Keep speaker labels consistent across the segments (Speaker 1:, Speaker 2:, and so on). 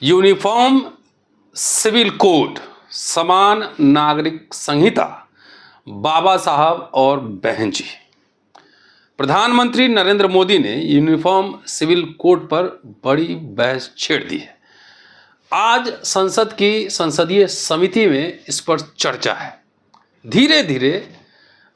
Speaker 1: Uniform civil code, समान नागरिक संहिता, बाबा साहब और बहन जी। प्रधानमंत्री नरेंद्र मोदी ने यूनिफॉर्म सिविल कोड पर बड़ी बहस छेड़ दी है। आज संसद की संसदीय समिति में इस पर चर्चा है। धीरे धीरे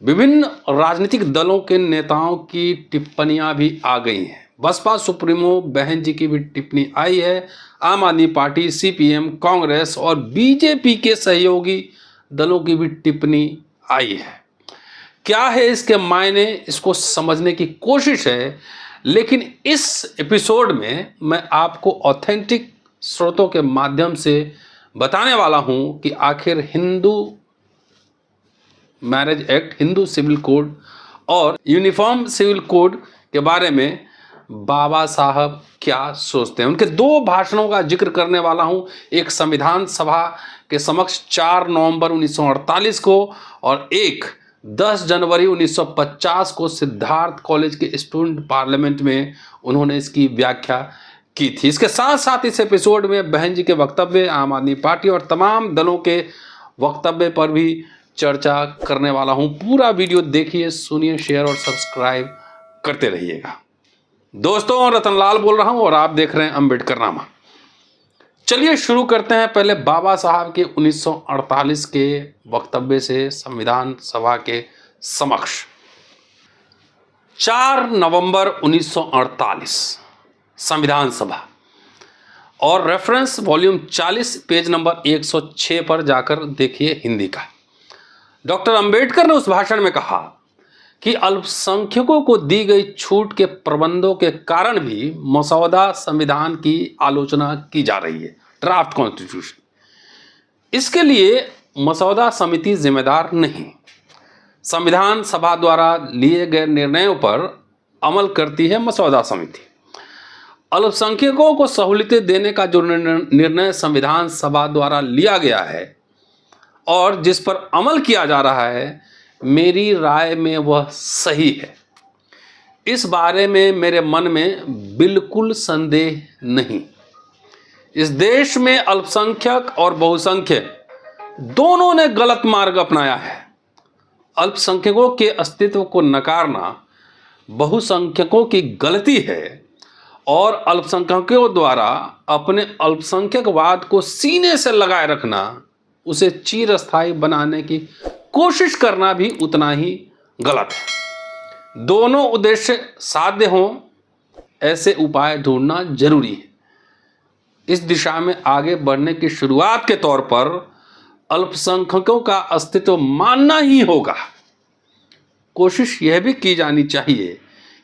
Speaker 1: विभिन्न राजनीतिक दलों के नेताओं की टिप्पणियां भी आ गई हैं। बसपा सुप्रीमो बहन जी की भी टिप्पणी आई है। आम आदमी पार्टी, सीपीएम, कांग्रेस और बीजेपी के सहयोगी दलों की भी टिप्पणी आई है। क्या है इसके मायने, इसको समझने की कोशिश है। लेकिन इस एपिसोड में मैं आपको ऑथेंटिक स्रोतों के माध्यम से बताने वाला हूं कि आखिर Hindu marriage act, Hindu civil code और यूनिफॉर्म सिविल कोड के बारे में बाबा साहब क्या सोचते हैं। उनके दो भाषणों का जिक्र करने वाला हूं। एक संविधान सभा के समक्ष 4 नवंबर 1948 को और एक 10 जनवरी 1950 को सिद्धार्थ कॉलेज के स्टूडेंट पार्लियामेंट में उन्होंने इसकी व्याख्या की थी। इसके साथ साथ इस एपिसोड में बहन जी के वक्तव्य, आम आदमी पार्टी और तमाम दलों के वक्तव्य पर भी चर्चा करने वाला हूं। पूरा वीडियो देखिए, सुनिए, शेयर और सब्सक्राइब करते रहिएगा। दोस्तों, रतनलाल बोल रहा हूं और आप देख रहे हैं अम्बेडकरनामा। चलिए शुरू करते हैं पहले बाबा साहब के 1948 के वक्तव्य से संविधान सभा के समक्ष। 4 नवंबर 1948 संविधान सभा और रेफरेंस वॉल्यूम 40 पेज नंबर 106 पर जाकर देखिए हिंदी का। डॉक्टर अंबेडकर ने उस भाषण में कहा कि अल्पसंख्यकों को दी गई छूट के प्रबंधों के कारण भी मसौदा संविधान की आलोचना की जा रही है, ड्राफ्ट कॉन्स्टिट्यूशन। इसके लिए मसौदा समिति जिम्मेदार नहीं, संविधान सभा द्वारा लिए गए निर्णयों पर अमल करती है मसौदा समिति। अल्पसंख्यकों को सहूलियतें देने का जो निर्णय संविधान सभा द्वारा लिया गया है और जिस पर अमल किया जा रहा है, मेरी राय में वह सही है। इस बारे में मेरे मन में बिल्कुल संदेह नहीं। इस देश में अल्पसंख्यक और बहुसंख्यक दोनों ने गलत मार्ग अपनाया है। अल्पसंख्यकों के अस्तित्व को नकारना बहुसंख्यकों की गलती है और अल्पसंख्यकों द्वारा अपने अल्पसंख्यकवाद को सीने से लगाए रखना, उसे चिरस्थायी बनाने की कोशिश करना भी उतना ही गलत है। दोनों उद्देश्य साध्य हों, ऐसे उपाय ढूंढना जरूरी है। इस दिशा में आगे बढ़ने की शुरुआत के तौर पर अल्पसंख्यकों का अस्तित्व मानना ही होगा। कोशिश यह भी की जानी चाहिए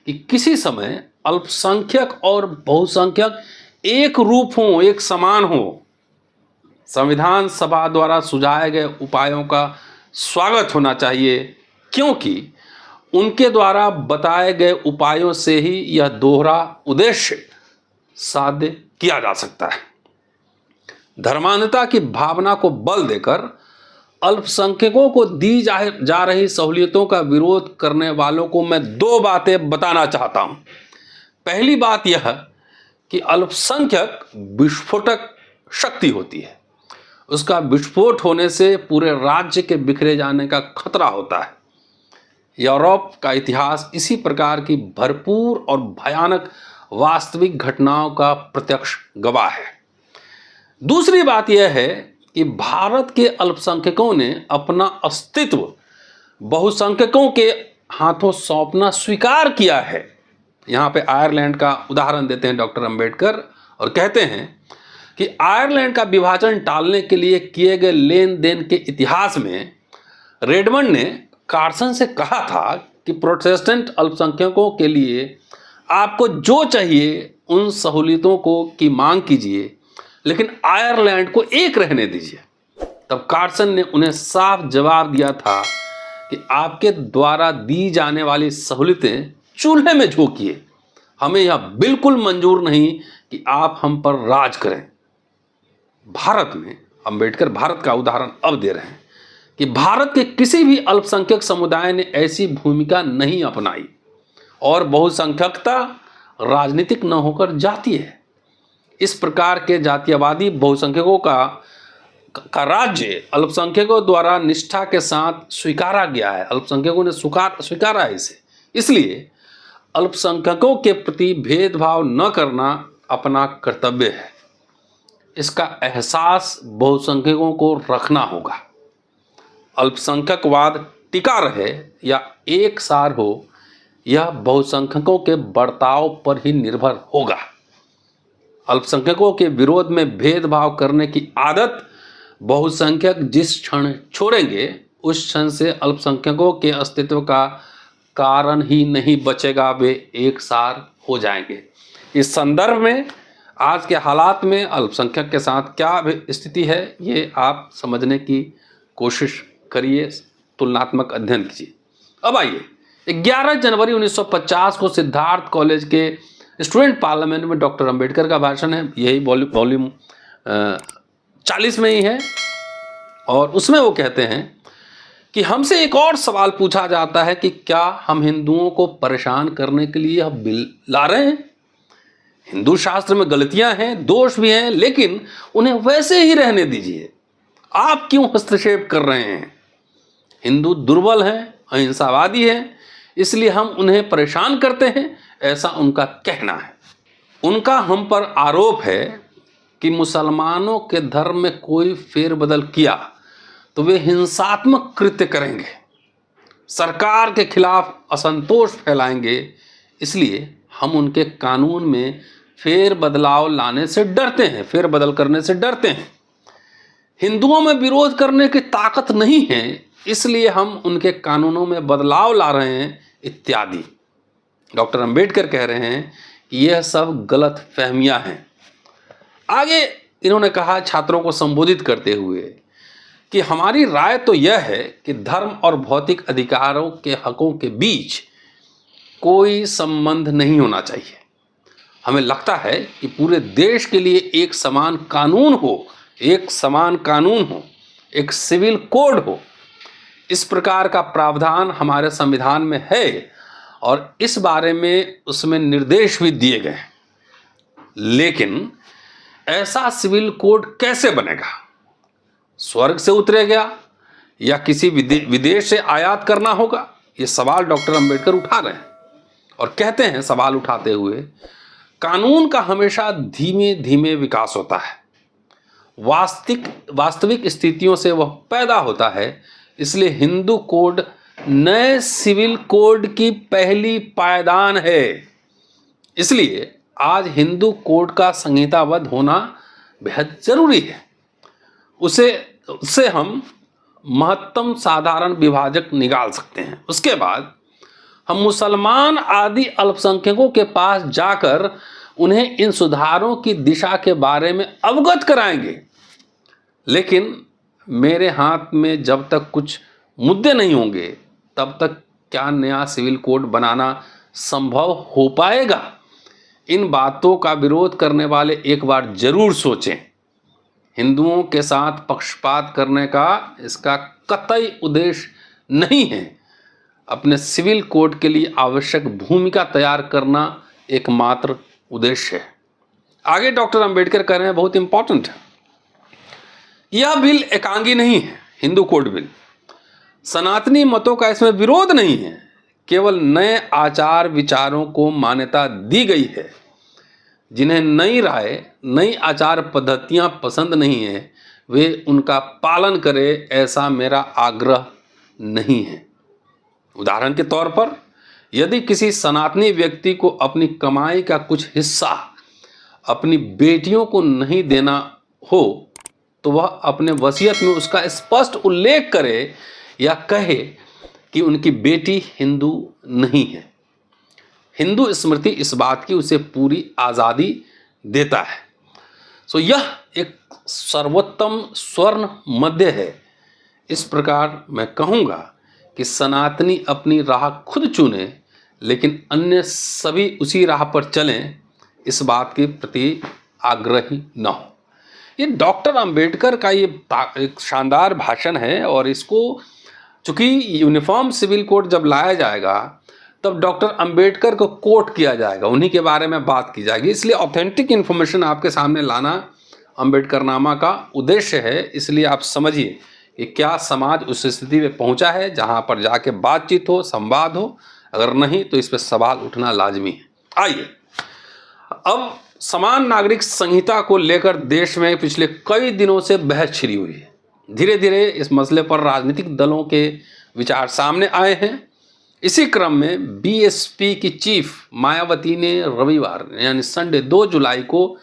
Speaker 1: कि किसी समय अल्पसंख्यक और बहुसंख्यक एक रूप हों, एक समान हो। संविधान सभा द्वारा सुझाए गए उपायों का स्वागत होना चाहिए, क्योंकि उनके द्वारा बताए गए उपायों से ही यह दोहरा उद्देश्य साध्य किया जा सकता है। धर्मांधता की भावना को बल देकर अल्पसंख्यकों को दी जा रही सहूलियतों का विरोध करने वालों को मैं 2 बातें बताना चाहता हूं। पहली बात यह कि अल्पसंख्यक विस्फोटक शक्ति होती है। उसका विस्फोट होने से पूरे राज्य के बिखरे जाने का खतरा होता है। यूरोप का इतिहास इसी प्रकार की भरपूर और भयानक वास्तविक घटनाओं का प्रत्यक्ष गवाह है। दूसरी बात यह है कि भारत के अल्पसंख्यकों ने अपना अस्तित्व बहुसंख्यकों के हाथों सौंपना स्वीकार किया है। यहाँ पे आयरलैंड का उदाहरण देते हैं डॉक्टर अंबेडकर और कहते हैं कि आयरलैंड का विभाजन टालने के लिए किए गए लेन देन के इतिहास में रेडमंड ने कार्सन से कहा था कि प्रोटेस्टेंट अल्पसंख्यकों के लिए आपको जो चाहिए उन सहूलियतों को की मांग कीजिए, लेकिन आयरलैंड को एक रहने दीजिए। तब कार्सन ने उन्हें साफ जवाब दिया था कि आपके द्वारा दी जाने वाली सहूलियतें चूल्हे में झोंकिए, हमें यह बिल्कुल मंजूर नहीं कि आप हम पर राज करें। भारत में अंबेडकर भारत का उदाहरण अब दे रहे हैं कि भारत के किसी भी अल्पसंख्यक समुदाय ने ऐसी भूमिका नहीं अपनाई और बहुसंख्यकता राजनीतिक न होकर जाती है। इस प्रकार के जातीयवादी बहुसंख्यकों का राज्य अल्पसंख्यकों द्वारा निष्ठा के साथ स्वीकारा गया है। अल्पसंख्यकों ने स्वीकारा है इसे। इसलिए अल्पसंख्यकों के प्रति भेदभाव न करना अपना कर्तव्य है। इसका एहसास बहुसंख्यकों को रखना होगा। अल्पसंख्यकवाद टिका रहे या एक सार हो, यह बहुसंख्यकों के बर्ताव पर ही निर्भर होगा। अल्पसंख्यकों के विरोध में भेदभाव करने की आदत बहुसंख्यक जिस क्षण छोड़ेंगे, उस क्षण से अल्पसंख्यकों के अस्तित्व का कारण ही नहीं बचेगा, वे एक सार हो जाएंगे। इस संदर्भ में आज के हालात में अल्पसंख्यक के साथ क्या स्थिति है, ये आप समझने की कोशिश करिए, तुलनात्मक अध्ययन कीजिए। अब आइए, 11 जनवरी 1950 को सिद्धार्थ कॉलेज के स्टूडेंट पार्लियामेंट में डॉक्टर अंबेडकर का भाषण है। यही वॉल्यूम 40 में ही है, और उसमें वो कहते हैं कि हमसे एक और सवाल पूछा जाता है कि क्या हम हिंदुओं को परेशान करने के लिए यह बिल ला रहे हैं? हिंदू शास्त्र में गलतियां हैं, दोष भी हैं, लेकिन उन्हें वैसे ही रहने दीजिए। आप क्यों हस्तक्षेप कर रहे हैं? हिंदू दुर्बल हैं, अहिंसावादी हैं, इसलिए हम उन्हें परेशान करते हैं, ऐसा उनका कहना है। उनका हम पर आरोप है कि मुसलमानों के धर्म में कोई फेरबदल किया तो वे हिंसात्मक कृत्य करेंगे, सरकार के खिलाफ असंतोष फैलाएंगे, इसलिए हम उनके कानून में फेरबदलाव लाने से डरते हैं, फेरबदल करने से डरते हैं। हिंदुओं में विरोध करने की ताकत नहीं है, इसलिए हम उनके कानूनों में बदलाव ला रहे हैं, इत्यादि। डॉक्टर अंबेडकर कह रहे हैं कि यह सब गलत फहमियां हैं। आगे इन्होंने कहा छात्रों को संबोधित करते हुए कि हमारी राय तो यह है कि धर्म और भौतिक अधिकारों के हकों के बीच कोई संबंध नहीं होना चाहिए। हमें लगता है कि पूरे देश के लिए एक समान कानून हो, एक सिविल कोड हो। इस प्रकार का प्रावधान हमारे संविधान में है और इस बारे में उसमें निर्देश भी दिए गए। लेकिन ऐसा सिविल कोड कैसे बनेगा? स्वर्ग से उतरेगा या किसी विदेश से आयात करना होगा? ये सवाल डॉक्टर अंबेडकर उठा रहे हैं और कहते हैं सवाल उठाते हुए, कानून का हमेशा धीमे धीमे विकास होता है, वास्तविक स्थितियों से वह पैदा होता है। इसलिए हिंदू कोड नए सिविल कोड की पहली पायदान है। इसलिए आज हिंदू कोड का संहिताबद्ध होना बेहद जरूरी है। उससे हम महत्तम साधारण विभाजक निकाल सकते हैं। उसके बाद हम मुसलमान आदि अल्पसंख्यकों के पास जाकर उन्हें इन सुधारों की दिशा के बारे में अवगत कराएंगे। लेकिन मेरे हाथ में जब तक कुछ मुद्दे नहीं होंगे, तब तक क्या नया सिविल कोड बनाना संभव हो पाएगा? इन बातों का विरोध करने वाले एक बार जरूर सोचें। हिंदुओं के साथ पक्षपात करने का इसका कतई उद्देश्य नहीं है। अपने सिविल कोड के लिए आवश्यक भूमिका तैयार करना एकमात्र उद्देश्य है। आगे डॉक्टर अंबेडकर कह रहे हैं, बहुत इंपॉर्टेंट है, यह बिल एकांगी नहीं है। हिंदू कोड बिल सनातनी मतों का इसमें विरोध नहीं है, केवल नए आचार विचारों को मान्यता दी गई है। जिन्हें नई राय, नई आचार पद्धतियां पसंद नहीं है, वे उनका पालन करें, ऐसा मेरा आग्रह नहीं है। उदाहरण के तौर पर, यदि किसी सनातनी व्यक्ति को अपनी कमाई का कुछ हिस्सा अपनी बेटियों को नहीं देना हो, तो वह अपने वसीयत में उसका स्पष्ट उल्लेख करे या कहे कि उनकी बेटी हिंदू नहीं है। हिंदू स्मृति इस बात की उसे पूरी आज़ादी देता है। यह एक सर्वोत्तम स्वर्ण मध्य है। इस प्रकार मैं कहूँगा कि सनातनी अपनी राह खुद चुने, लेकिन अन्य सभी उसी राह पर चलें, इस बात के प्रति आग्रही न हो। ये डॉक्टर अंबेडकर का ये एक शानदार भाषण है, और इसको चूँकि यूनिफॉर्म सिविल कोड जब लाया जाएगा तब डॉक्टर अंबेडकर को कोट किया जाएगा, उन्हीं के बारे में बात की जाएगी। इसलिए ऑथेंटिक इन्फॉर्मेशन आपके सामने लाना अंबेडकरनामा का उद्देश्य है। इसलिए आप समझिए कि क्या समाज उस स्थिति में पहुंचा है जहां पर जाके बातचीत हो, संवाद हो। अगर नहीं तो इस पर सवाल उठना लाजमी है। आइए अब समान नागरिक संहिता को लेकर देश में पिछले कई दिनों से बहस छिड़ी हुई है। धीरे धीरे इस मसले पर राजनीतिक दलों के विचार सामने आए हैं। इसी क्रम में बीएसपी की चीफ मायावती ने रविवार यानी संडे 2 जुलाई को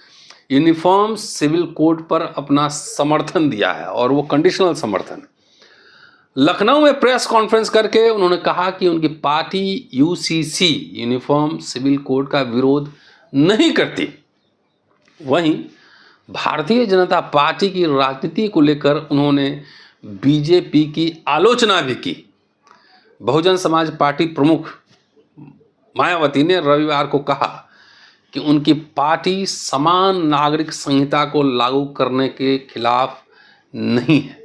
Speaker 1: यूनिफॉर्म सिविल कोड पर अपना समर्थन दिया है, और वो कंडीशनल समर्थन। लखनऊ में प्रेस कॉन्फ्रेंस करके उन्होंने कहा कि उनकी party UCC uniform civil code का विरोध नहीं करती। वहीं भारतीय जनता पार्टी की राजनीति को लेकर उन्होंने बीजेपी की आलोचना भी की। बहुजन समाज पार्टी प्रमुख मायावती ने रविवार को कहा कि उनकी पार्टी समान नागरिक संहिता को लागू करने के खिलाफ नहीं है।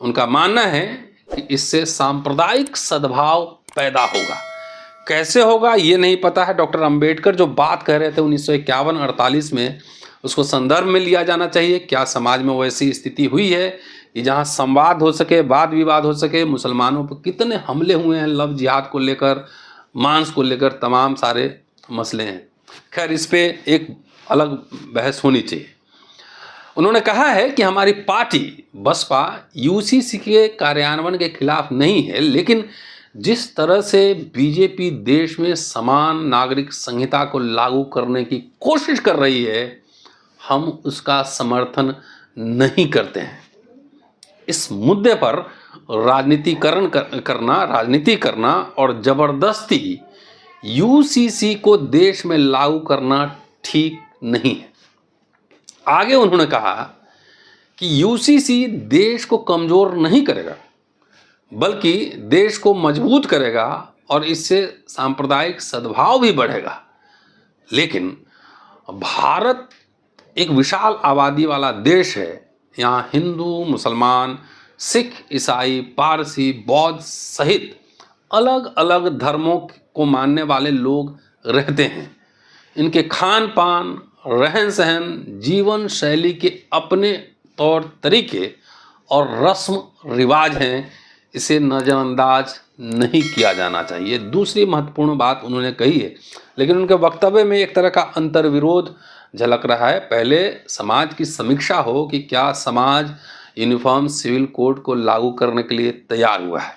Speaker 1: उनका मानना है कि इससे सांप्रदायिक सद्भाव पैदा होगा। कैसे होगा ये नहीं पता है। डॉक्टर अंबेडकर जो बात कह रहे थे 1951-48 में, उसको संदर्भ में लिया जाना चाहिए। क्या समाज में वैसी स्थिति हुई है कि जहां संवाद हो सके, वाद विवाद हो सके। मुसलमानों पर कितने हमले हुए हैं, लव जिहाद को लेकर, मांस को लेकर, तमाम सारे मसले हैं। खैर, इस पे एक अलग बहस होनी चाहिए। उन्होंने कहा है कि हमारी पार्टी बसपा यूसीसी के कार्यान्वयन के खिलाफ नहीं है, लेकिन जिस तरह से बीजेपी देश में समान नागरिक संहिता को लागू करने की कोशिश कर रही है, हम उसका समर्थन नहीं करते हैं। इस मुद्दे पर राजनीति करना और जबरदस्ती यूसीसी को देश में लागू करना ठीक नहीं है। आगे उन्होंने कहा कि यूसीसी देश को कमजोर नहीं करेगा, बल्कि देश को मजबूत करेगा और इससे सांप्रदायिक सद्भाव भी बढ़ेगा। लेकिन भारत एक विशाल आबादी वाला देश है। यहाँ हिंदू, मुसलमान, सिख, ईसाई, पारसी, बौद्ध सहित अलग अलग धर्मों को मानने वाले लोग रहते हैं। इनके खान पान, रहन सहन, जीवन शैली के अपने तौर तरीके और रस्म रिवाज हैं। इसे नज़रअंदाज नहीं किया जाना चाहिए। दूसरी महत्वपूर्ण बात उन्होंने कही है, लेकिन उनके वक्तव्य में एक तरह का अंतर्विरोध झलक रहा है। पहले समाज की समीक्षा हो कि क्या समाज यूनिफॉर्म सिविल कोड को लागू करने के लिए तैयार हुआ है।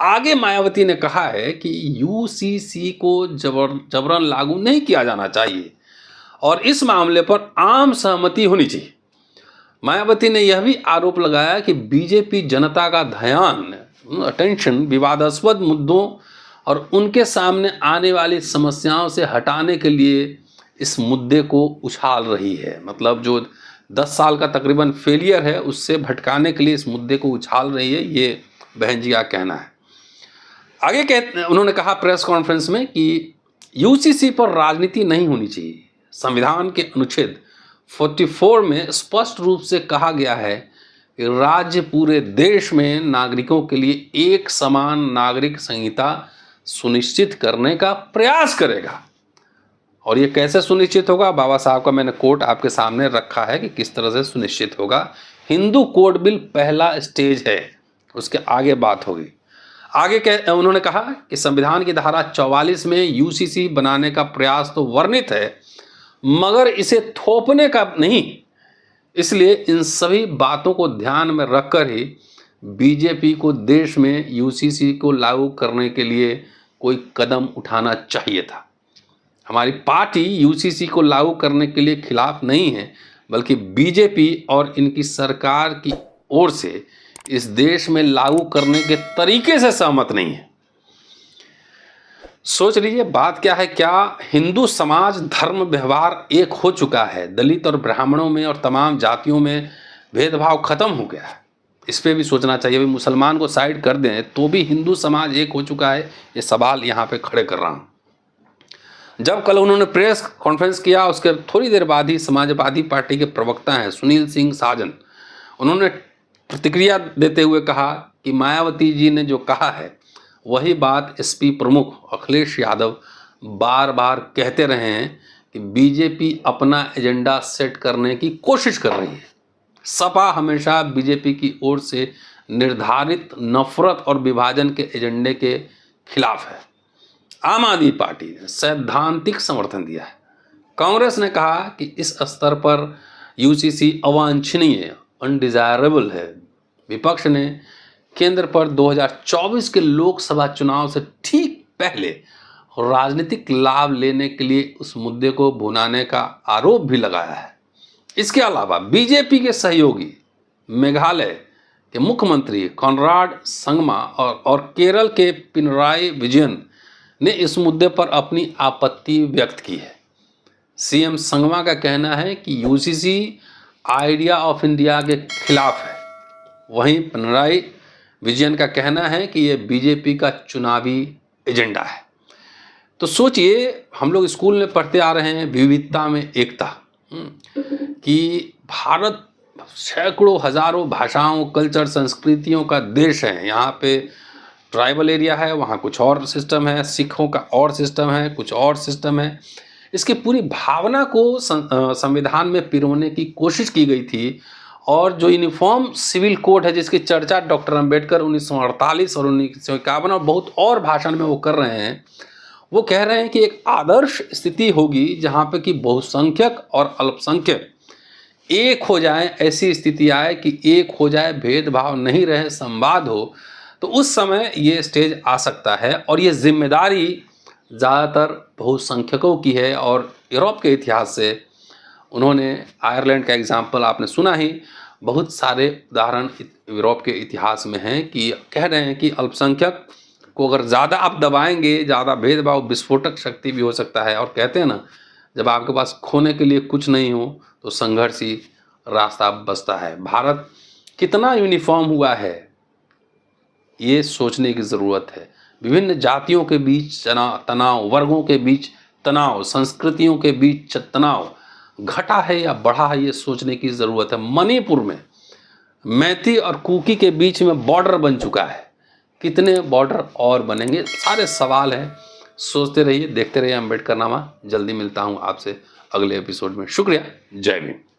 Speaker 1: आगे मायावती ने कहा है कि यूसीसी को जबरन लागू नहीं किया जाना चाहिए और इस मामले पर आम सहमति होनी चाहिए। मायावती ने यह भी आरोप लगाया कि बीजेपी जनता का ध्यान, अटेंशन, विवादास्पद मुद्दों और उनके सामने आने वाली समस्याओं से हटाने के लिए इस मुद्दे को उछाल रही है। मतलब जो 10 साल का तकरीबन फेलियर है, उससे भटकाने के लिए इस मुद्दे को उछाल रही है। ये बहन जी का कहना है। आगे उन्होंने कहा प्रेस कॉन्फ्रेंस में कि यूसीसी पर राजनीति नहीं होनी चाहिए। संविधान के अनुच्छेद 44 में स्पष्ट रूप से कहा गया है कि राज्य पूरे देश में नागरिकों के लिए एक समान नागरिक संहिता सुनिश्चित करने का प्रयास करेगा। और ये कैसे सुनिश्चित होगा? बाबा साहब का मैंने कोट आपके सामने रखा है कि किस तरह से सुनिश्चित होगा। हिंदू कोड बिल पहला स्टेज है, उसके आगे बात होगी। आगे उन्होंने कहा कि संविधान की धारा 44 में यूसीसी बनाने का प्रयास तो वर्णित है, मगर इसे थोपने का नहीं। इसलिए इन सभी बातों को ध्यान में रखकर ही बीजेपी को देश में यूसीसी को लागू करने के लिए कोई कदम उठाना चाहिए था। हमारी पार्टी यूसीसी को लागू करने के लिए खिलाफ नहीं है, बल्कि बीजेपी और इनकी सरकार की ओर से इस देश में लागू करने के तरीके से सहमत नहीं है। सोच लीजिए बात क्या है। क्या हिंदू समाज, धर्म, व्यवहार एक हो चुका है? दलित और ब्राह्मणों में और तमाम जातियों में भेदभाव खत्म हो गया है? इस पे भी सोचना चाहिए। भाई मुसलमान को साइड कर दें तो भी हिंदू समाज एक हो चुका है? ये सवाल यहाँ पे खड़े कर रहा हूँ। जब कल उन्होंने प्रेस कॉन्फ्रेंस किया, उसके थोड़ी देर बाद ही समाजवादी पार्टी के प्रवक्ता हैं सुनील सिंह साजन, उन्होंने प्रतिक्रिया देते हुए कहा कि मायावती जी ने जो कहा है वही बात एसपी प्रमुख अखिलेश यादव बार बार कहते रहे हैं कि बीजेपी अपना एजेंडा सेट करने की कोशिश कर रही है। सपा हमेशा बीजेपी की ओर से निर्धारित नफरत और विभाजन के एजेंडे के खिलाफ है। आम आदमी पार्टी ने सैद्धांतिक समर्थन दिया है। कांग्रेस ने कहा कि इस स्तर पर यूसीसी अवांछनीय, अनडिजायरेबल है। विपक्ष ने केंद्र पर 2024 के लोकसभा चुनाव से ठीक पहले राजनीतिक लाभ लेने के लिए उस मुद्दे को भुनाने का आरोप भी लगाया है। इसके अलावा बीजेपी के सहयोगी मेघालय के मुख्यमंत्री कॉनराड संगमा और केरल के पिनराई विजयन ने इस मुद्दे पर अपनी आपत्ति व्यक्त की है। सीएम संगमा का कहना है कि यूसीसी आइडिया ऑफ इंडिया के खिलाफ है। वहीं पिनराई विजयन का कहना है कि यह बीजेपी का चुनावी एजेंडा है। तो सोचिए, हम लोग स्कूल में पढ़ते आ रहे हैं विविधता में एकता, कि भारत सैकड़ों हजारों भाषाओं, कल्चर, संस्कृतियों का देश है। यहाँ पे ट्राइबल एरिया है, वहाँ कुछ और सिस्टम है, सिखों का और सिस्टम है, कुछ और सिस्टम है। इसकी पूरी भावना को संविधान में पिरोने की कोशिश की गई थी। और जो यूनिफॉर्म सिविल कोड है, जिसकी चर्चा डॉक्टर अंबेडकर 1948 और 1951 और बहुत और भाषण में वो कर रहे हैं, वो कह रहे हैं कि एक आदर्श स्थिति होगी जहाँ पे कि बहुसंख्यक और अल्पसंख्यक एक हो जाए, ऐसी स्थिति आए कि एक हो जाए, भेदभाव नहीं रहे, संवाद हो, तो उस समय ये स्टेज आ सकता है। और ये जिम्मेदारी ज़्यादातर बहुसंख्यकों की है। और यूरोप के इतिहास से उन्होंने, आयरलैंड का एग्जाम्पल आपने सुना ही, बहुत सारे उदाहरण यूरोप के इतिहास में हैं कि कह रहे हैं कि अल्पसंख्यक को अगर ज़्यादा आप दबाएंगे, ज़्यादा भेदभाव, विस्फोटक शक्ति भी हो सकता है। और कहते हैं ना, जब आपके पास खोने के लिए कुछ नहीं हो तो संघर्ष ही रास्ता बचता है। भारत कितना यूनिफॉर्म हुआ है, ये सोचने की ज़रूरत है। विभिन्न जातियों के बीच तनाव, वर्गों के बीच तनाव, संस्कृतियों के बीच तनाव घटा है या बढ़ा है, ये सोचने की ज़रूरत है। मणिपुर में मैती और कुकी के बीच में बॉर्डर बन चुका है, कितने बॉर्डर और बनेंगे, सारे सवाल हैं। सोचते रहिए, देखते रहिए अम्बेडकरनामा। जल्दी मिलता हूँ आपसे अगले एपिसोड में। शुक्रिया। जय भीम।